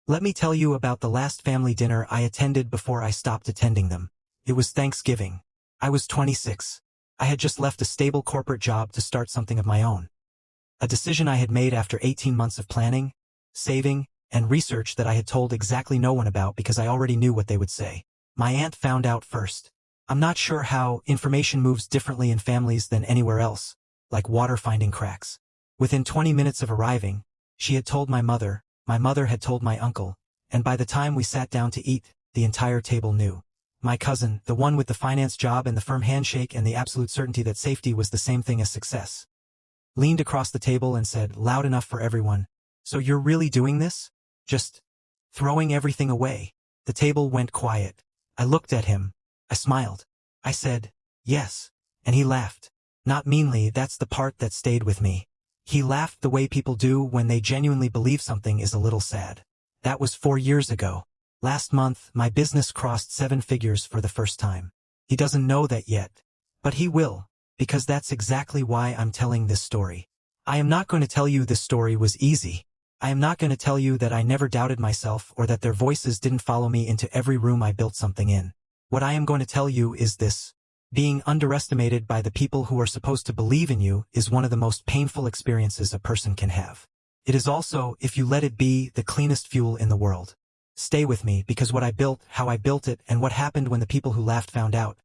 Let me tell you about the last family dinner I attended before I stopped attending them. It was Thanksgiving. I was 26. I had just left a stable corporate job to start something of my own. A decision I had made after 18 months of planning, saving, and research that I had told exactly no one about because I already knew what they would say. My aunt found out first. I'm not sure how information moves differently in families than anywhere else, like water finding cracks. Within 20 minutes of arriving, she had told my mother had told my uncle, and by the time we sat down to eat, the entire table knew. My cousin, the one with the finance job and the firm handshake and the absolute certainty that safety was the same thing as success, leaned across the table and said, loud enough for everyone, "So you're really doing this? Just throwing everything away?" The table went quiet. I looked at him. I smiled. I said, "Yes." And he laughed. Not meanly, that's the part that stayed with me. He laughed the way people do when they genuinely believe something is a little sad. That was 4 years ago. Last month, my business crossed 7 figures for the first time. He doesn't know that yet. But he will, because that's exactly why I'm telling this story. I am not going to tell you this story was easy. I am not going to tell you that I never doubted myself or that their voices didn't follow me into every room I built something in. What I am going to tell you is this. Being underestimated by the people who are supposed to believe in you is one of the most painful experiences a person can have. It is also, if you let it be, the cleanest fuel in the world. Stay with me, because what I built, how I built it, and what happened when the people who laughed found out,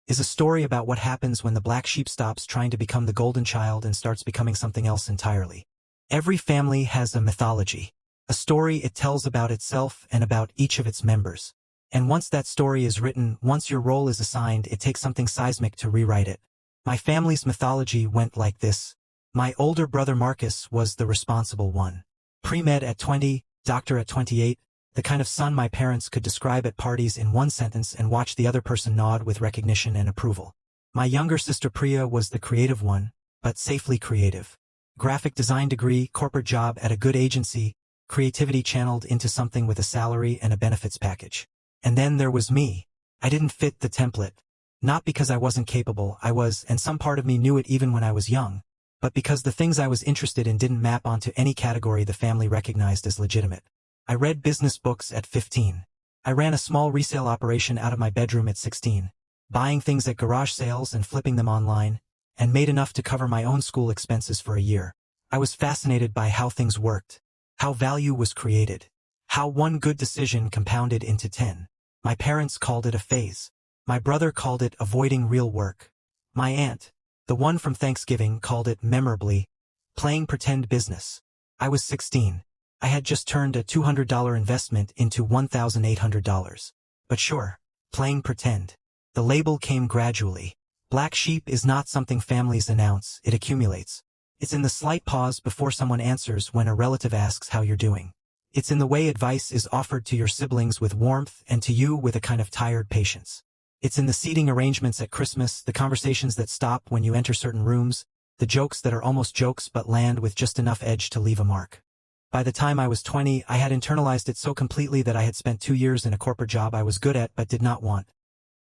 is a story about what happens when the black sheep stops trying to become the golden child and starts becoming something else entirely. Every family has a mythology, a story it tells about itself and about each of its members. And once that story is written, once your role is assigned, it takes something seismic to rewrite it. My family's mythology went like this. My older brother Marcus was the responsible one. Pre-med at 20, doctor at 28, the kind of son my parents could describe at parties in one sentence and watch the other person nod with recognition and approval. My younger sister Priya was the creative one, but safely creative. Graphic design degree, corporate job at a good agency, creativity channeled into something with a salary and a benefits package. And then there was me. I didn't fit the template. Not because I wasn't capable, I was, and some part of me knew it even when I was young, but because the things I was interested in didn't map onto any category the family recognized as legitimate. I read business books at 15. I ran a small resale operation out of my bedroom at 16, buying things at garage sales and flipping them online, and made enough to cover my own school expenses for a year. I was fascinated by how things worked, how value was created, how one good decision compounded into 10. My parents called it a phase. My brother called it avoiding real work. My aunt, the one from Thanksgiving, called it memorably playing pretend business. I was 16. I had just turned a $200 investment into $1,800. But sure, playing pretend. The label came gradually. Black sheep is not something families announce, it accumulates. It's in the slight pause before someone answers when a relative asks how you're doing. It's in the way advice is offered to your siblings with warmth and to you with a kind of tired patience. It's in the seating arrangements at Christmas, the conversations that stop when you enter certain rooms, the jokes that are almost jokes but land with just enough edge to leave a mark. By the time I was 20, I had internalized it so completely that I had spent 2 years in a corporate job I was good at but did not want.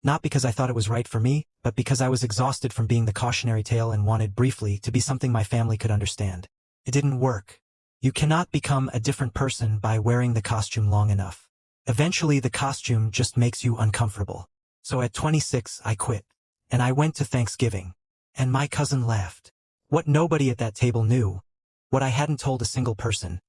Not because I thought it was right for me, but because I was exhausted from being the cautionary tale and wanted briefly to be something my family could understand. It didn't work. You cannot become a different person by wearing the costume long enough. Eventually the costume just makes you uncomfortable. So at 26 I quit. And I went to Thanksgiving. And my cousin laughed. What nobody at that table knew, what I hadn't told a single person,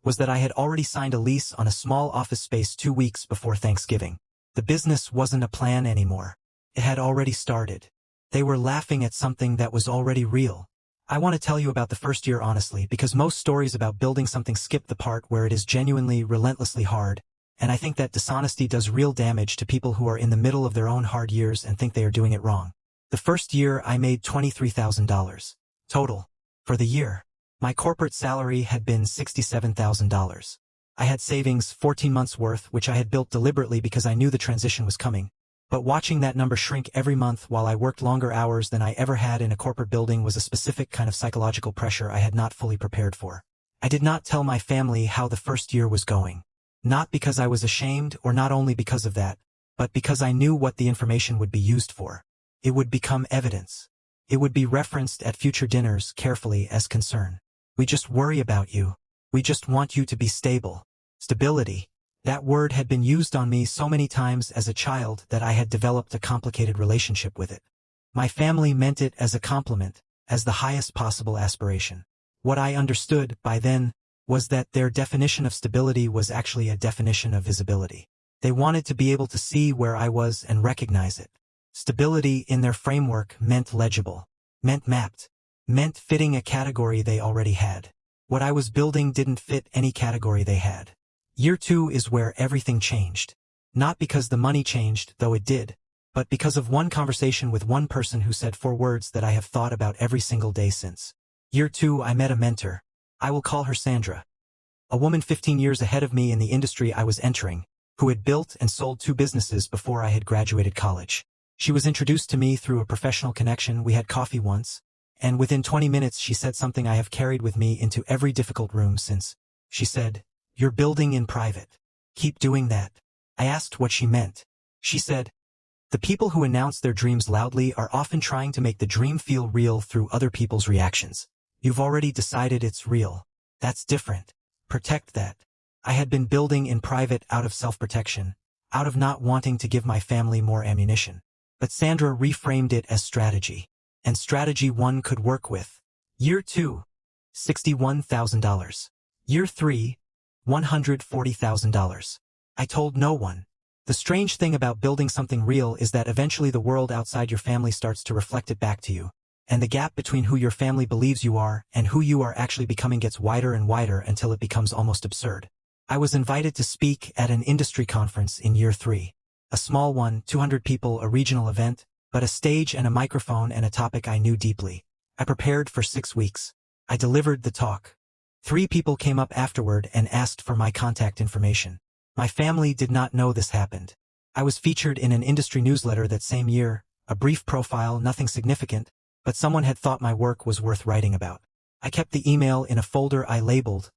was that I had already signed a lease on a small office space 2 weeks before Thanksgiving. The business wasn't a plan anymore. It had already started. They were laughing at something that was already real. I want to tell you about the first year honestly, because most stories about building something skip the part where it is genuinely, relentlessly hard, and I think that dishonesty does real damage to people who are in the middle of their own hard years and think they are doing it wrong. The first year I made $23,000. Total. For the year. My corporate salary had been $67,000. I had savings 14 months worth, which I had built deliberately because I knew the transition was coming. But watching that number shrink every month while I worked longer hours than I ever had in a corporate building was a specific kind of psychological pressure I had not fully prepared for. I did not tell my family how the first year was going. Not because I was ashamed, or not only because of that, but because I knew what the information would be used for. It would become evidence. It would be referenced at future dinners carefully as concern. We just worry about you. We just want you to be stable. Stability. That word had been used on me so many times as a child that I had developed a complicated relationship with it. My family meant it as a compliment, as the highest possible aspiration. What I understood, by then, was that their definition of stability was actually a definition of visibility. They wanted to be able to see where I was and recognize it. Stability in their framework meant legible, meant mapped, meant fitting a category they already had. What I was building didn't fit any category they had. Year 2 is where everything changed. Not because the money changed, though it did, but because of one conversation with one person who said 4 words that I have thought about every single day since. Year 2, I met a mentor. I will call her Sandra. A woman 15 years ahead of me in the industry I was entering, who had built and sold 2 businesses before I had graduated college. She was introduced to me through a professional connection. We had coffee once, and within 20 minutes she said something I have carried with me into every difficult room since. She said, "You're building in private. Keep doing that." I asked what she meant. She said, "The people who announce their dreams loudly are often trying to make the dream feel real through other people's reactions. You've already decided it's real. That's different. Protect that." I had been building in private out of self-protection, out of not wanting to give my family more ammunition. But Sandra reframed it as strategy. And strategy one could work with. Year 2, $61,000. Year 3, $140,000. I told no one. The strange thing about building something real is that eventually the world outside your family starts to reflect it back to you. And the gap between who your family believes you are and who you are actually becoming gets wider and wider until it becomes almost absurd. I was invited to speak at an industry conference in year 3. A small one, 200 people, a regional event, but a stage and a microphone and a topic I knew deeply. I prepared for 6 weeks. I delivered the talk. 3 people came up afterward and asked for my contact information. My family did not know this happened. I was featured in an industry newsletter that same year, a brief profile, nothing significant, but someone had thought my work was worth writing about. I kept the email in a folder I labeled,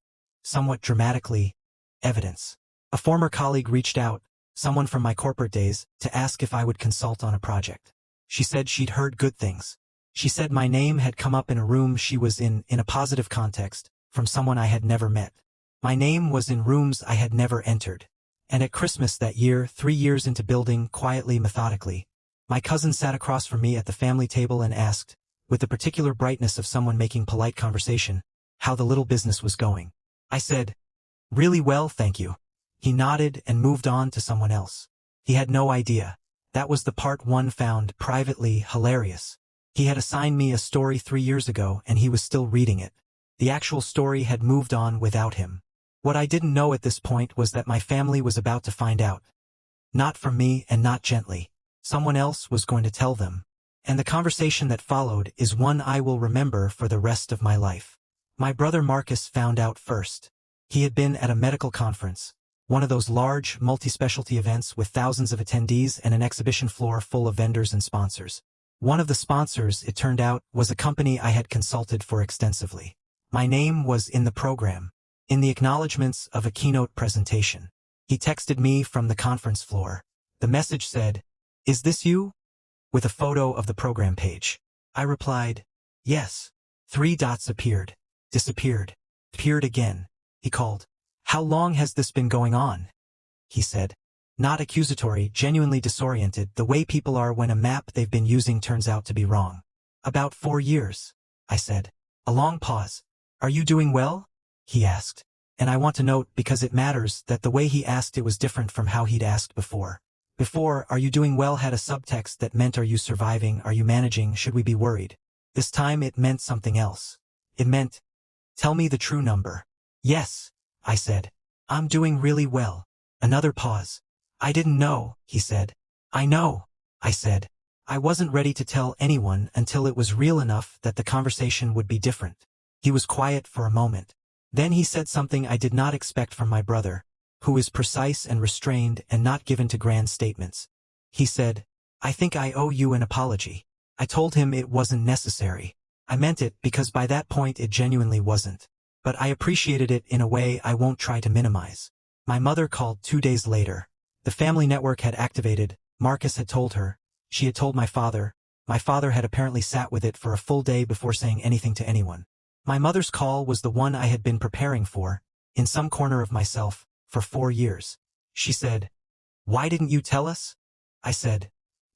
somewhat dramatically, evidence. A former colleague reached out, someone from my corporate days, to ask if I would consult on a project. She said she'd heard good things. She said my name had come up in a room she was in a positive context, from someone I had never met. My name was in rooms I had never entered. And at Christmas that year, 3 years into building, quietly, methodically, my cousin sat across from me at the family table and asked, with the particular brightness of someone making polite conversation, how the little business was going. I said, "Really well, thank you." He nodded and moved on to someone else. He had no idea. That was the part one found privately hilarious. He had assigned me a story 3 years ago and he was still reading it. The actual story had moved on without him. What I didn't know at this point was that my family was about to find out. Not from me and not gently. Someone else was going to tell them. And the conversation that followed is one I will remember for the rest of my life. My brother Marcus found out first. He had been at a medical conference, one of those large, multi-specialty events with thousands of attendees and an exhibition floor full of vendors and sponsors. One of the sponsors, it turned out, was a company I had consulted for extensively. My name was in the program, in the acknowledgments of a keynote presentation. He texted me from the conference floor. The message said, "Is this you?" with a photo of the program page. I replied, "Yes." 3 dots appeared, disappeared, appeared again. He called. "How long has this been going on?" he said. Not accusatory, genuinely disoriented, the way people are when a map they've been using turns out to be wrong. "About 4 years," I said. A long pause. "Are you doing well?" he asked. And I want to note, because it matters, that the way he asked it was different from how he'd asked before. Before, "Are you doing well?" had a subtext that meant, "Are you surviving? Are you managing? Should we be worried?" This time it meant something else. It meant, "Tell me the true number." "Yes," I said. "I'm doing really well." Another pause. "I didn't know," he said. "I know," I said. I wasn't ready to tell anyone until it was real enough that the conversation would be different. He was quiet for a moment. Then he said something I did not expect from my brother, who is precise and restrained and not given to grand statements. He said, "I think I owe you an apology." I told him it wasn't necessary. I meant it because by that point it genuinely wasn't. But I appreciated it in a way I won't try to minimize. My mother called 2 days later. The family network had activated. Marcus had told her. She had told my father. My father had apparently sat with it for a full day before saying anything to anyone. My mother's call was the one I had been preparing for, in some corner of myself, for 4 years. She said, "Why didn't you tell us?" I said,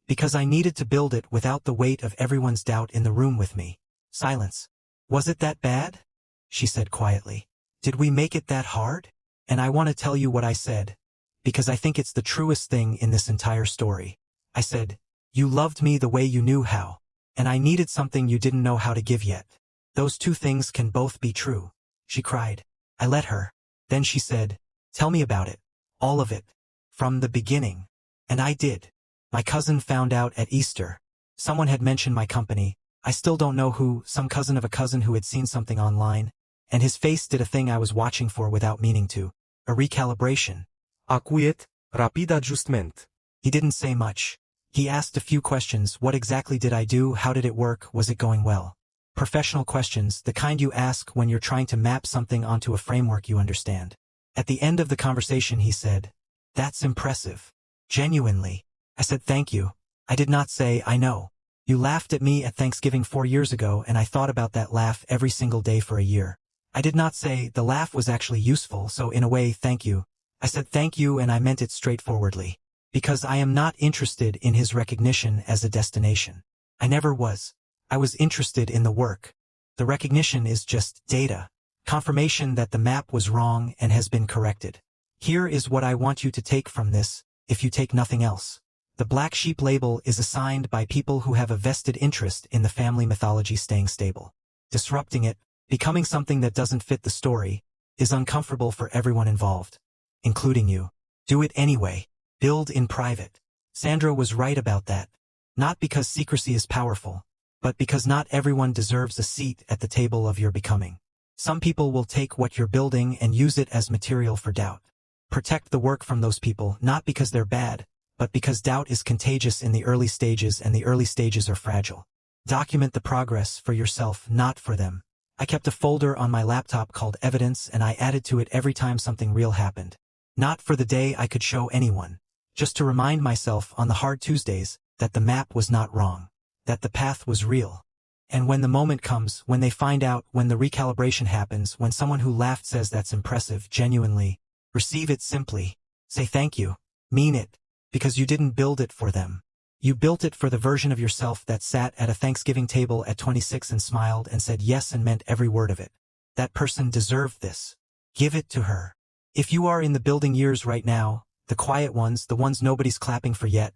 "Because I needed to build it without the weight of everyone's doubt in the room with me." Silence. "Was it that bad?" She said quietly. "Did we make it that hard?" And I want to tell you what I said, because I think it's the truest thing in this entire story. I said, "You loved me the way you knew how, and I needed something you didn't know how to give yet. Those two things can both be true." She cried. I let her. Then she said, "Tell me about it. All of it. From the beginning." And I did. My cousin found out at Easter. Someone had mentioned my company. I still don't know who, some cousin of a cousin who had seen something online, and his face did a thing I was watching for without meaning to. A recalibration. Acuiet, rapid adjustment. He didn't say much. He asked a few questions. What exactly did I do? How did it work? Was it going well? Professional questions, the kind you ask when you're trying to map something onto a framework you understand. At the end of the conversation he said, "That's impressive. Genuinely." I said, "Thank you." I did not say, "I know. You laughed at me at Thanksgiving 4 years ago and I thought about that laugh every single day for a year." I did not say, "The laugh was actually useful, so in a way, thank you." I said thank you and I meant it straightforwardly. Because I am not interested in his recognition as a destination. I never was. I was interested in the work. The recognition is just data. Confirmation that the map was wrong and has been corrected. Here is what I want you to take from this, if you take nothing else. The black sheep label is assigned by people who have a vested interest in the family mythology staying stable. Disrupting it, becoming something that doesn't fit the story, is uncomfortable for everyone involved, including you. Do it anyway. Build in private. Sandra was right about that. Not because secrecy is powerful, but because not everyone deserves a seat at the table of your becoming. Some people will take what you're building and use it as material for doubt. Protect the work from those people, not because they're bad, but because doubt is contagious in the early stages and the early stages are fragile. Document the progress for yourself, not for them. I kept a folder on my laptop called Evidence and I added to it every time something real happened. Not for the day I could show anyone. Just to remind myself on the hard Tuesdays that the map was not wrong. That the path was real. And when the moment comes, when they find out, when the recalibration happens, when someone who laughed says that's impressive, genuinely, receive it simply. Say thank you. Mean it. Because you didn't build it for them. You built it for the version of yourself that sat at a Thanksgiving table at 26 and smiled and said yes and meant every word of it. That person deserved this. Give it to her. If you are in the building years right now, the quiet ones, the ones nobody's clapping for yet,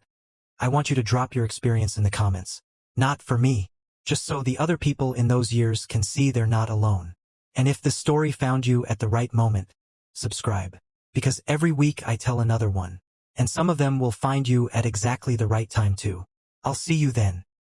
I want you to drop your experience in the comments. Not for me. Just so the other people in those years can see they're not alone. And if the story found you at the right moment, subscribe. Because every week I tell another one. And some of them will find you at exactly the right time too. I'll see you then.